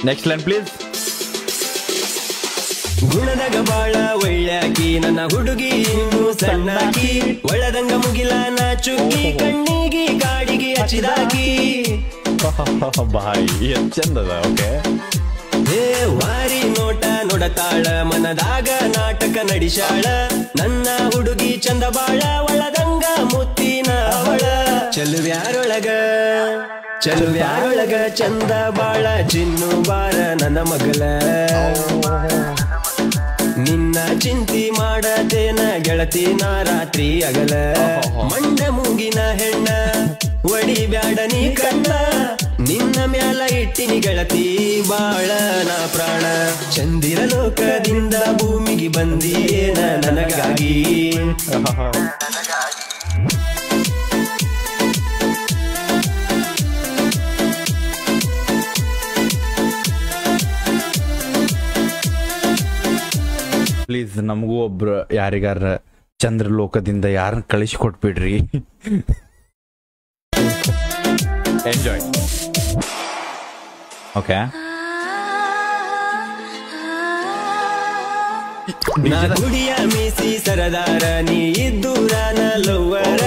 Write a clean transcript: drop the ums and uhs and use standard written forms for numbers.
Next line please. ಗುಣದಾಗ ಬಾಳ ಒಳ್ಳ್ಯಾಕಿ ನನ್ನ ಹುಡುಗಿ ಇನ್ನು ಸಣ್ಣಾಕಿ, ಒಳದಂಗ ಮುಗಿಲ ನಾಚುಕ್ಕಿ ಕಣ್ಣಿಗೆ ಕಾಡಿಗೆ ಹಚ್ಚಿದಾಕಿ. ಬಾಯ್ ಎಷ್ಟು ಚಂದದ. ಓಕೆ. ಏ ವಾರಿ ನೋಟ ನೋಡತಾಳ ಮನದಾಗ ನಾಟಕ ನಡಿಶಾಳ, ನನ್ನ ಹುಡುಗಿ ಚಂದ ಬಾಳ ಒಳದಂಗ ಮುತ್ತಿನ ಅವಳ. ಚೆಲುವ್ಯಾರೊಳಗ ಚಂದ ಬಾಳ ಚಿನ್ನು ಬಾರ ನನ್ನ ಮಗಲ, ನಿನ್ನ ಚಿಂತಿ ಮಾಡತೇನ ಗೆಳತಿ ನಾ ರಾತ್ರಿ ಅಗಲ. ಮಂಡ ಮೂಗಿನ ಹೆಣ್ಣ ಒಡಿ ಬ್ಯಾಡ ನೀ ಕಣ್ಣ, ನಿನ್ನ ಮ್ಯಾಲ ಇಟ್ಟಿನಿ ಗೆಳತಿ ಬಾಳ ನಾ ಪ್ರಾಣ. ಚಂದಿರ ಲೋಕದಿಂದ ಭೂಮಿಗೆ ಬಂದಿಯೇನ ನನಗಾಗಿ. ಪ್ಲೀಸ್ ನಮಗೂ ಒಬ್ರು ಯಾರಿಗಾರ ಚಂದ್ರಲೋಕದಿಂದ ಯಾರನ್ನ ಕಳಿಸಿ ಕೊಟ್ಬಿಡ್ರಿ. ಎಂಜಾಯ್. ಓಕೆ. ನಾ ಗುಡಿಯ ಮೀಸಿ ಸರದಾರ ನೀ ಇದ್ದೂರ ನ ಲವ್ವರ.